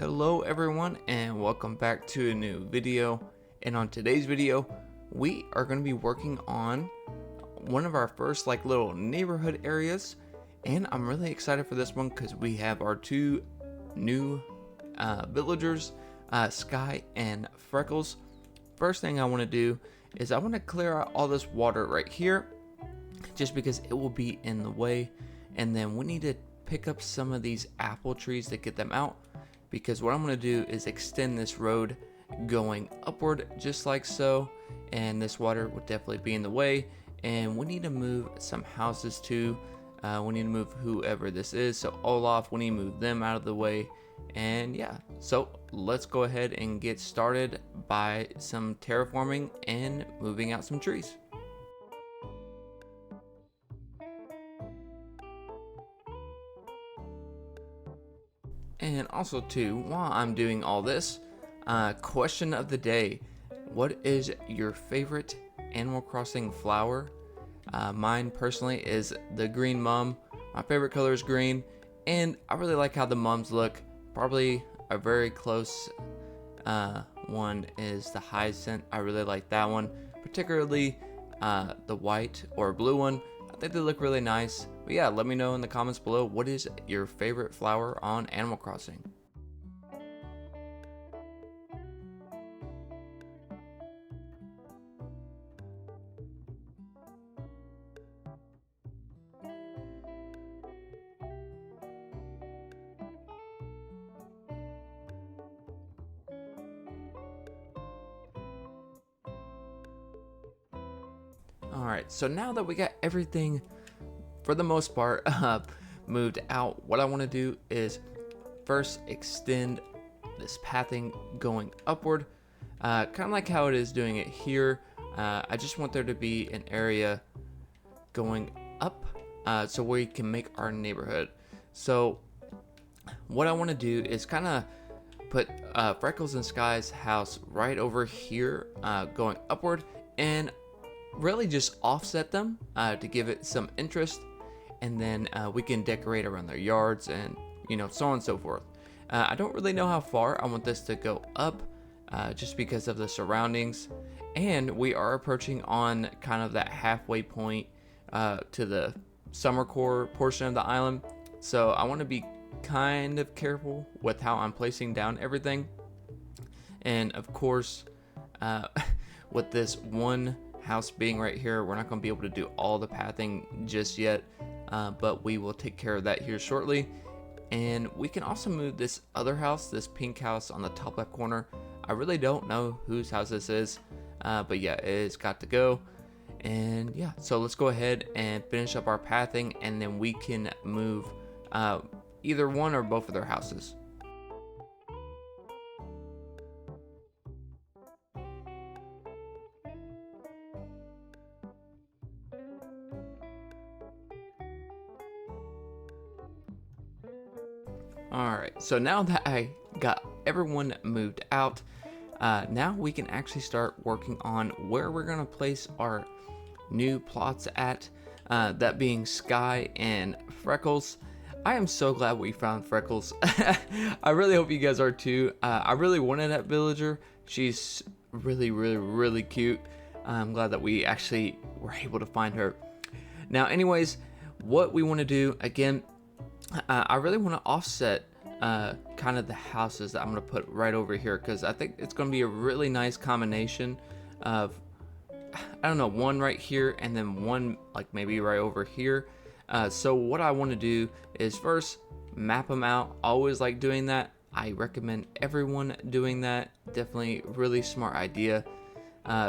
Hello everyone and welcome back to a new video. And on today's video we are going to be working on one of our first little neighborhood areas, and I'm really excited for this one because we have our two new villagers, Sky and Freckles. First thing I want to do is I want to clear out all this water right here just because it will be in the way, and then we need to pick up some of these apple trees to get them out, because what I'm going to do is extend this road going upward just like so, and this water will definitely be in the way, and we need to move some houses too. We need to move whoever this is, so Olaf, we need to move them out of the way. And yeah, so let's go ahead and get started by some terraforming and moving out some trees. And also too, while I'm doing all this, question of the day: what is your favorite Animal Crossing flower? Mine personally is the green mum. My favorite color is green, and I really like how the mums look. Probably a very close one is the hyacinth. I really like that one, particularly the white or blue one. I think they look really nice. But yeah, let me know in the comments below, what is your favorite flower on Animal Crossing? Alright, so now that we got everything, for the most part, moved out, what I want to do is first extend this pathing going upward, kind of like how it is doing it here. I just want there to be an area going up, so we can make our neighborhood. So what I want to do is kind of put Freckles and Sky's house right over here, going upward, and really just offset them to give it some interest, and then we can decorate around their yards and so on and so forth. I don't really know how far I want this to go up, just because of the surroundings, and we are approaching on kind of that halfway point to the summer core portion of the island, so I want to be kind of careful with how I'm placing down everything. And of course, with this one house being right here, we're not going to be able to do all the pathing just yet, but we will take care of that here shortly. And we can also move this other house, this pink house on the top left corner. I really don't know whose house this is, but yeah, it's got to go. And yeah, so let's go ahead and finish up our pathing, and then we can move either one or both of their houses. Alright, so now that I got everyone moved out, now we can actually start working on where we're going to place our new plots at, that being Sky and Freckles. I am so glad we found Freckles. I really hope you guys are too. I really wanted that villager. She's really cute. I'm glad that we actually were able to find her. Now anyways, what we want to do again, I really want to offset kind of the houses that I'm going to put right over here, because I think it's going to be a really nice combination of, I don't know, one right here and then one maybe right over here. So what I want to do is first map them out. Always like doing that. I recommend everyone doing that. Definitely really smart idea.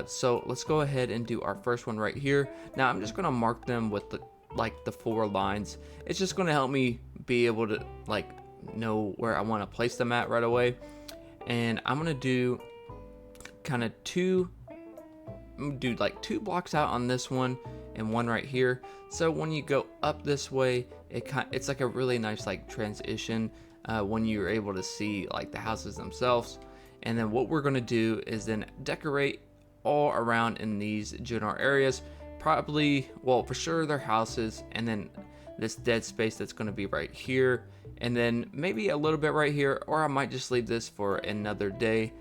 So let's go ahead and do our first one right here. Now I'm just going to mark them with the 4 lines. It's just going to help me be able to know where I want to place them at right away. And I'm going to do kind of two blocks out on this one and one right here. So when you go up this way, it's like a really nice transition when you're able to see the houses themselves. And then what we're going to do is then decorate all around in these general areas, probably, well, for sure their houses, and then this dead space that's going to be right here, and then maybe a little bit right here, or I might just leave this for another day.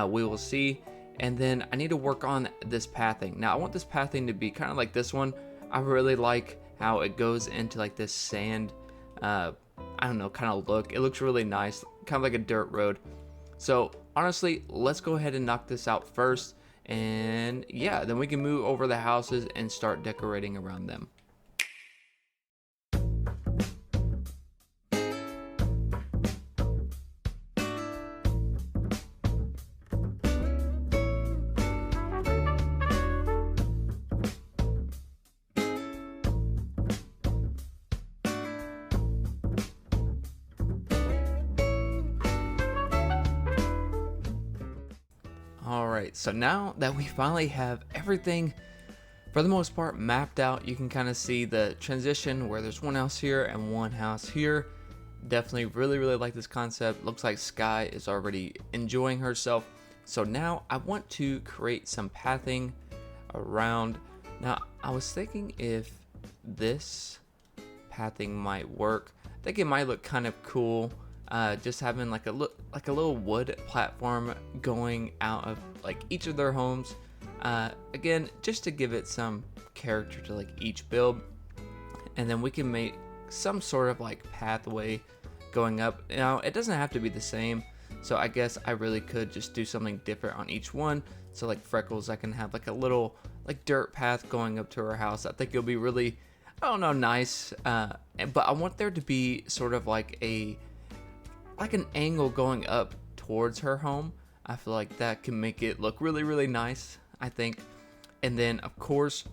We will see. And then I need to work on this pathing. Now I want this pathing to be kind of like this one. I really like how it goes into like this sand, I don't know, kind of look. It looks really nice, kind of like a dirt road. So honestly, let's go ahead and knock this out first. And yeah, then we can move over the houses and start decorating around them. Alright, so now that we finally have everything for the most part mapped out, you can kind of see the transition where there's one house here and one house here. Definitely really like this concept. Looks like Sky is already enjoying herself. So now I want to create some pathing around. Now I was thinking if this pathing might work. I think it might look kind of cool. Just having like a little wood platform going out of like each of their homes. Again, just to give it some character to like each build, and then we can make some sort of like pathway going up. Now it doesn't have to be the same, so I guess I really could just do something different on each one. So like Freckles, I can have like a little like dirt path going up to her house. I think it'll be really, I don't know, nice. But I want there to be sort of like an angle going up towards her home. I feel like that can make it look really nice, I think. And then of course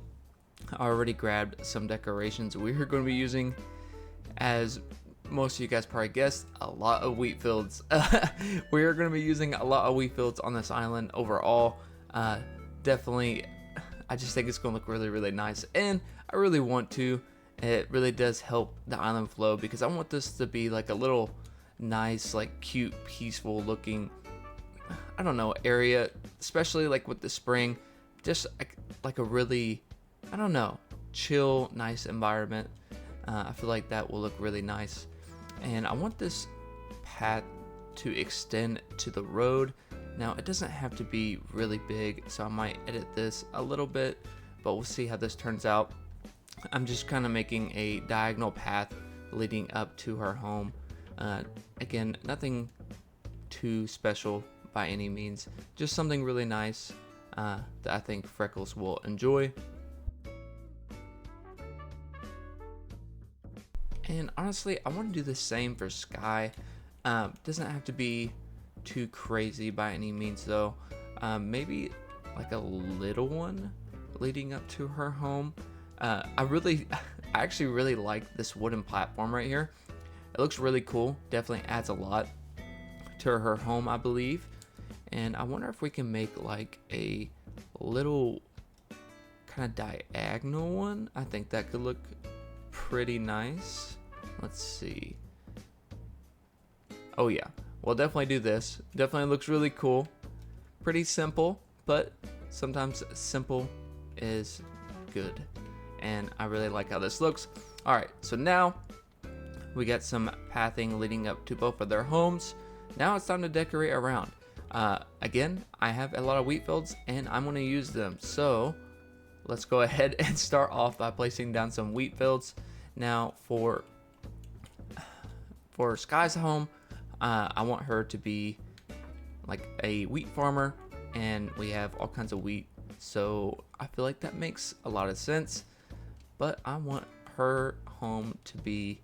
I already grabbed some decorations we're going to be using. As most of you guys probably guessed, a lot of wheat fields. We are going to be using a lot of wheat fields on this island overall. Definitely, I just think it's going to look really nice, and I really want to. It really does help the island flow, because I want this to be like a little nice, like cute, peaceful looking, I don't know, area, especially like with the spring. Just like a really, I don't know, chill, nice environment. I feel like that will look really nice. And I want this path to extend to the road. Now it doesn't have to be really big, so I might edit this a little bit, but we'll see how this turns out. I'm just kind of making a diagonal path leading up to her home. Again, nothing too special by any means, just something really nice that I think Freckles will enjoy. And honestly, I want to do the same for Sky. Doesn't have to be too crazy by any means though. Maybe like a little one leading up to her home. I actually really like this wooden platform right here. It looks really cool. Definitely adds a lot to her home, I believe. And I wonder if we can make like a little kind of diagonal one. I think that could look pretty nice. Let's see. Oh yeah, we'll definitely do this. Definitely looks really cool. Pretty simple, but sometimes simple is good. And I really like how this looks. All right, so now we got some pathing leading up to both of their homes. Now it's time to decorate around. Again, I have a lot of wheat fields and I'm going to use them. So let's go ahead and start off by placing down some wheat fields. Now for Sky's home, I want her to be like a wheat farmer, and we have all kinds of wheat. So I feel like that makes a lot of sense. But I want her home to be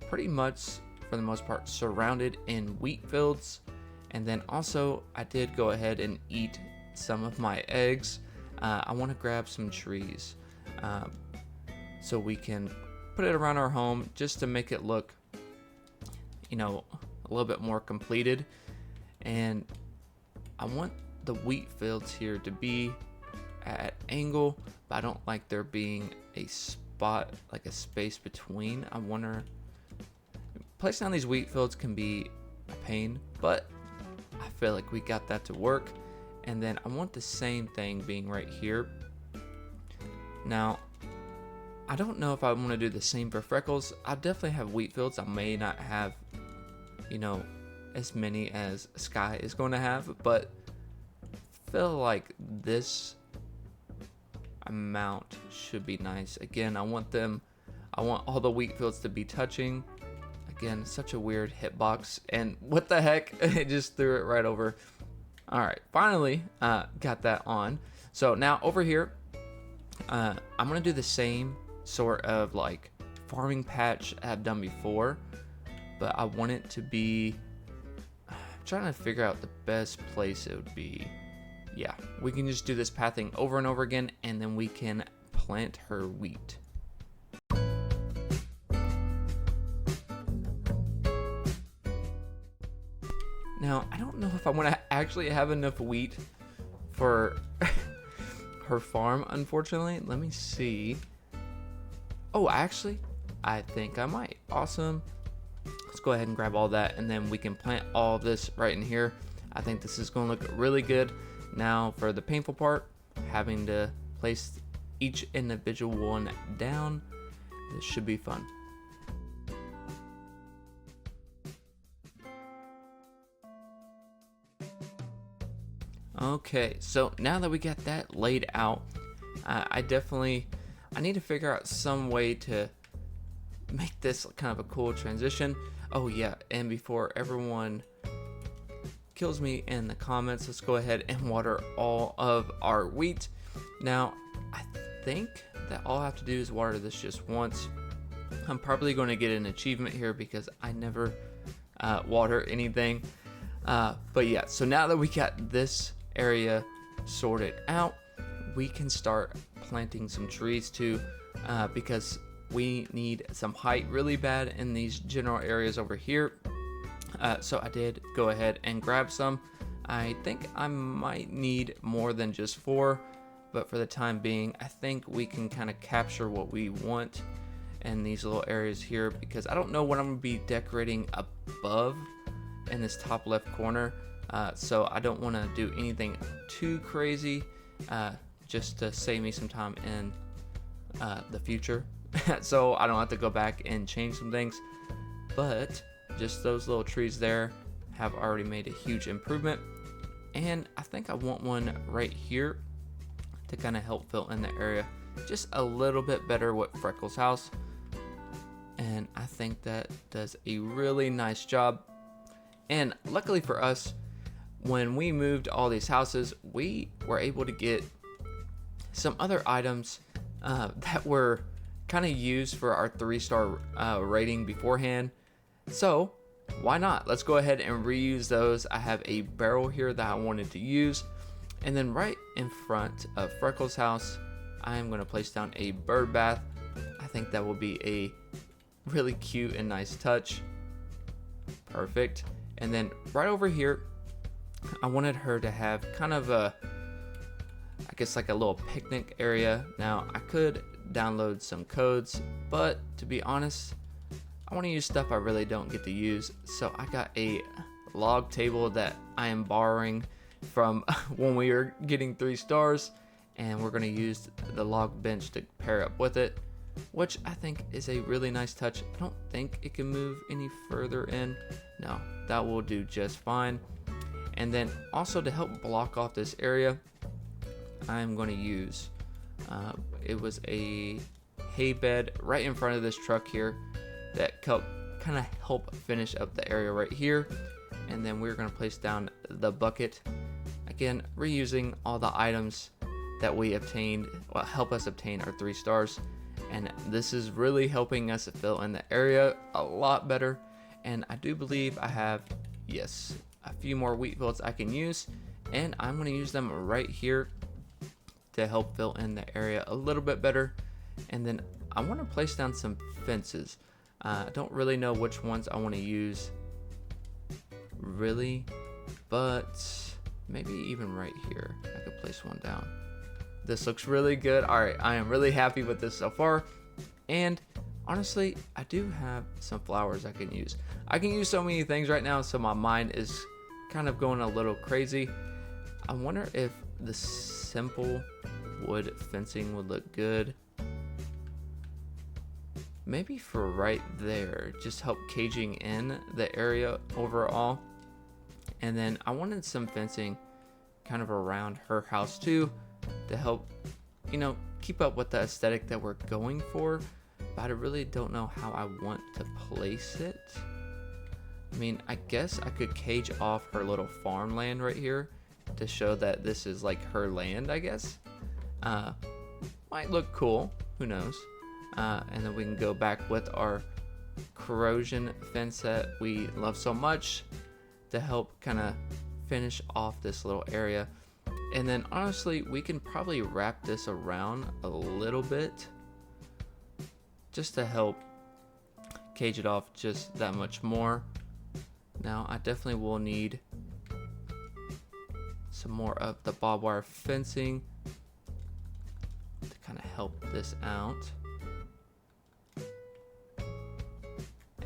pretty much, for the most part, surrounded in wheat fields. And then also, I did go ahead and eat some of my eggs. I want to grab some trees so we can put it around our home just to make it look, you know, a little bit more completed. And I want the wheat fields here to be at angle, but I don't like there being a spot, like a space between. I wonder, placing down these wheat fields can be a pain, but I feel like we got that to work. And then I want the same thing being right here. Now I don't know if I want to do the same for Freckles. I definitely have wheat fields. I may not have, you know, as many as Sky is going to have, but feel like this amount should be nice. Again, I want all the wheat fields to be touching. Again, such a weird hitbox, and what the heck, it just threw it right over. All right, finally got that on. So now over here, I'm gonna do the same sort of like farming patch I've done before, but I want it to be, I'm trying to figure out the best place it would be. Yeah, we can just do this pathing over and over again, and then we can plant her wheat. Now, I don't know if I want to actually have enough wheat for her farm, unfortunately. Let me see. Oh, actually, I think I might. Awesome. Let's go ahead and grab all that, and then we can plant all of this right in here. I think this is going to look really good. Now, for the painful part, having to place each individual one down. This should be fun. Okay, so now that we got that laid out, I need to figure out some way to make this kind of a cool transition. Oh yeah, and before everyone kills me in the comments, let's go ahead and water all of our wheat. Now, I think that all I have to do is water this just once. I'm probably going to get an achievement here because I never water anything. But yeah, so now that we got this area sorted out, we can start planting some trees too, because we need some height really bad in these general areas over here. So I did go ahead and grab some. I think I might need more than just 4, but for the time being, I think we can kind of capture what we want in these little areas here, because I don't know what I'm going to be decorating above in this top left corner. So I don't want to do anything too crazy, just to save me some time in the future. So I don't have to go back and change some things. But just those little trees there have already made a huge improvement. And I think I want one right here to kind of help fill in the area just a little bit better with Freckles' house. And I think that does a really nice job. And luckily for us, when we moved all these houses, we were able to get some other items that were kind of used for our 3-star rating beforehand. So why not? Let's go ahead and reuse those. I have a barrel here that I wanted to use. And then right in front of Freckles' house, I am going to place down a bird bath. I think that will be a really cute and nice touch. Perfect. And then right over here, I wanted her to have kind of a, I guess like a little picnic area. Now I could download some codes, but to be honest, I want to use stuff I really don't get to use. So I got a log table that I am borrowing from when we were getting 3 stars, and we're going to use the log bench to pair up with it, which I think is a really nice touch. I don't think it can move any further in. No, that will do just fine. And then also to help block off this area, I'm going to use, it was a hay bed right in front of this truck here that kind of help finish up the area right here. And then we're going to place down the bucket. Again, reusing all the items that we obtained, well, help us obtain our 3 stars. And this is really helping us fill in the area a lot better. And I do believe I have, yes, a few more wheat fields I can use, and I'm going to use them right here to help fill in the area a little bit better. And then I want to place down some fences. I don't really know which ones I want to use really, but maybe even right here I could place one down. This looks really good. All right, I am really happy with this so far. And honestly, I do have some flowers I can use. I can use so many things right now, so my mind is kind of going a little crazy. I wonder if the simple wood fencing would look good. maybe for right there, just help caging in the area overall. And then I wanted some fencing kind of around her house too, to help, keep up with the aesthetic that we're going for. But I really don't know how I want to place it. I mean, I guess I could cage off her little farmland right here to show that this is like her land, I guess. Might look cool, who knows. And then we can go back with our corrosion fence that we love so much to help kind of finish off this little area. And then honestly, we can probably wrap this around a little bit just to help cage it off just that much more. Now I definitely will need some more of the barbed wire fencing to kind of help this out.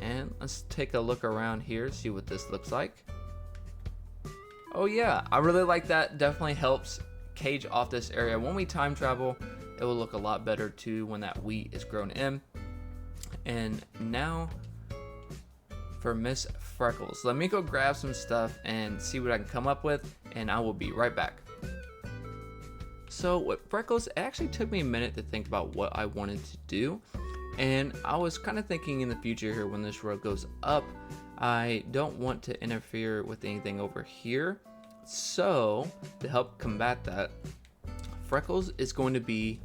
And let's take a look around here, see what this looks like. Oh yeah, I really like that. Definitely helps cage off this area. When we time travel, it will look a lot better too when that wheat is grown in. And now for Miss Freckles. Let me go grab some stuff and see what I can come up with, and I will be right back. So with Freckles, it actually took me a minute to think about what I wanted to do. And I was kind of thinking in the future here, when this road goes up, I don't want to interfere with anything over here. So to help combat that, Freckles is going to be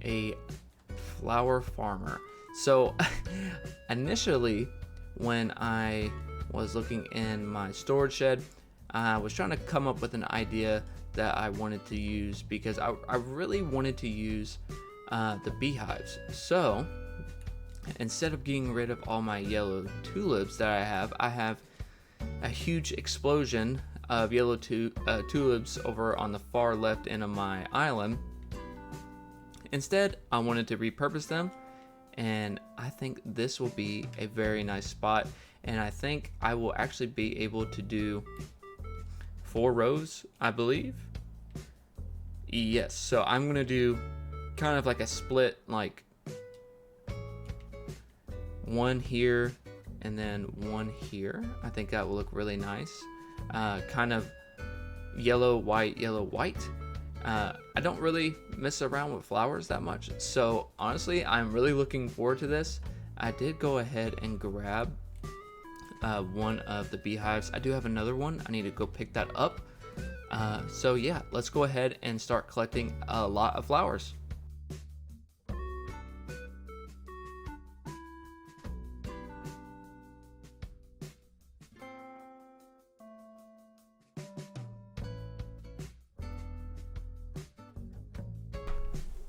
a flower farmer. So initially, when I was looking in my storage shed, I was trying to come up with an idea that I wanted to use, because I really wanted to use the beehives. So instead of getting rid of all my yellow tulips that I have a huge explosion of yellow tulips over on the far left end of my island. Instead, I wanted to repurpose them, and I think this will be a very nice spot. And I think I will actually be able to do 4 rows, I believe. Yes, so I'm gonna do kind of like a split, like 1 here and then 1 here. I think that will look really nice. Kind of yellow, white, yellow, white. I don't really mess around with flowers that much, so honestly, I'm really looking forward to this. I did go ahead and grab one of the beehives. I do have another one. I need to go pick that up. So yeah, let's go ahead and start collecting a lot of flowers.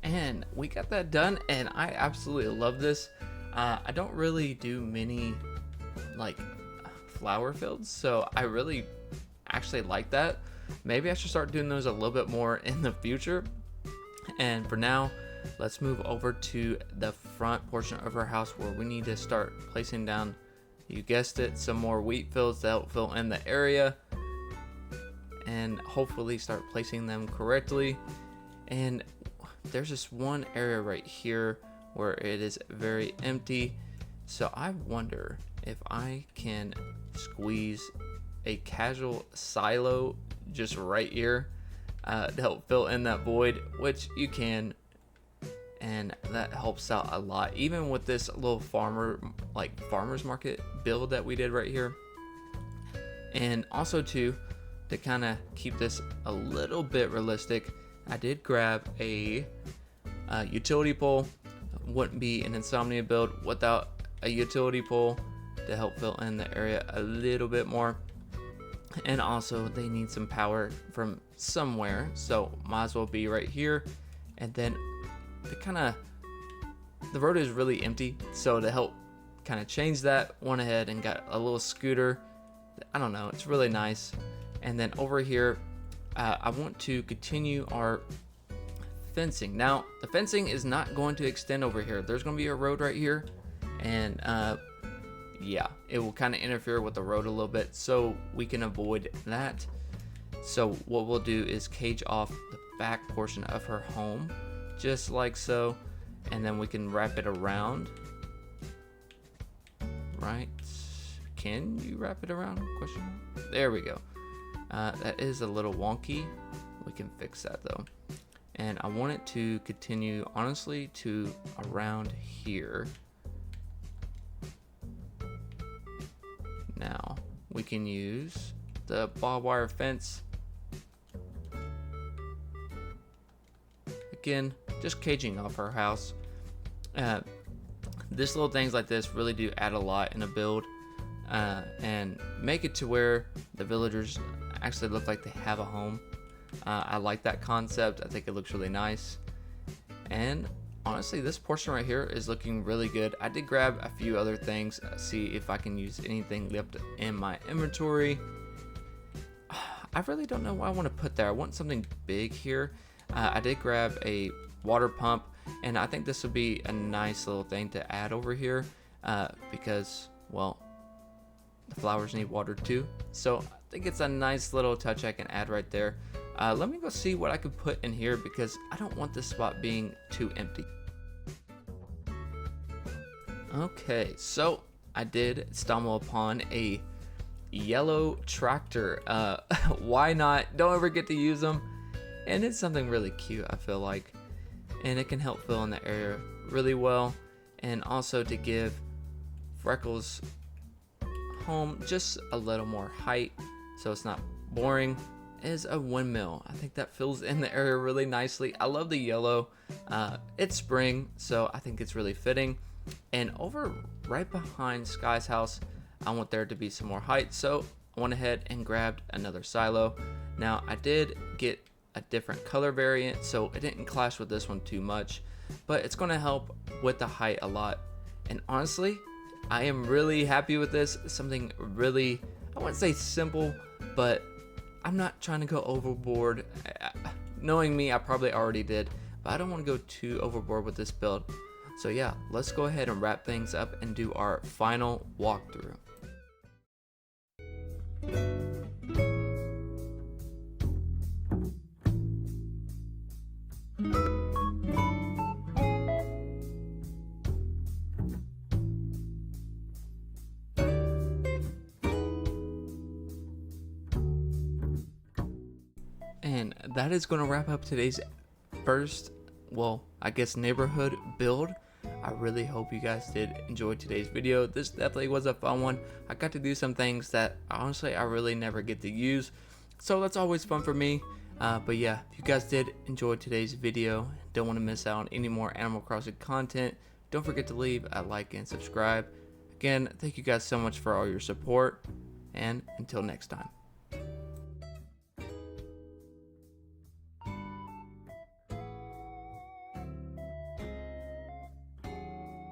And we got that done, and I absolutely love this. I don't really do many like flower fields, so I really actually like that. Maybe I should start doing those a little bit more in the future. And for now, let's move over to the front portion of our house, where we need to start placing down, you guessed it, some more wheat fields to help fill in the area, and hopefully start placing them correctly. And there's this one area right here where it is very empty, so I wonder if I can squeeze a casual silo just right here to help fill in that void, which you can, and that helps out a lot, even with this little farmers market build that we did right here. And also too, to kind of keep this a little bit realistic, I did grab a utility pole. Wouldn't be an insomnia build without a utility pole to help fill in the area a little bit more. And also, they need some power from somewhere, so might as well be right here. And then the road is really empty, so to help kind of change that, went ahead and got a little scooter. I don't know, it's really nice. And then over here, I want to continue our fencing. Now, the fencing is not going to extend over here. There's going to be a road right here, and yeah, it will kind of interfere with the road a little bit, so we can avoid that. So what we'll do is cage off the back portion of her home, just like so, and then we can wrap it around right. Can you wrap it around? Question. There we go. That is a little wonky. We can fix that though. And I want it to continue, honestly, to around here. Now, we can use the barbed wire fence. Again, just caging off our house. This little things like this really do add a lot in a build, and make it to where the villagers actually look like they have a home. I like that concept. I think it looks really nice. And honestly, this portion right here is looking really good. I did grab a few other things, see if I can use anything left in my inventory. I really don't know what I want to put there. I want something big here. I did grab a water pump, and I think this would be a nice little thing to add over here, because, well, the flowers need water too. So I think it's a nice little touch I can add right there. Let me go see what I could put in here, because I don't want this spot being too empty. Okay, so I did stumble upon a yellow tractor. Why not? Don't ever get to use them. And it's something really cute, I feel like. And it can help fill in the area really well. And also to give Freckles' home just a little more height, so it's not boring, is a windmill. I think that fills in the area really nicely. I love the yellow. It's spring, so I think it's really fitting. And over right behind Sky's house, I want there to be some more height, so I went ahead and grabbed another silo. Now, I did get a different color variant, so it didn't clash with this one too much, but it's going to help with the height a lot. And honestly, I am really happy with this. Something really, I wouldn't say simple, but I'm not trying to go overboard. Knowing me, I probably already did, but I don't want to go too overboard with this build. So yeah, let's go ahead and wrap things up and do our final walkthrough. And that is going to wrap up today's first, well, I guess neighborhood build. I really hope you guys did enjoy today's video. This definitely was a fun one. I got to do some things that honestly I really never get to use, so that's always fun for me. But yeah, if you guys did enjoy today's video, don't want to miss out on any more Animal Crossing content, don't forget to leave a like and subscribe. Again, thank you guys so much for all your support, and until next time.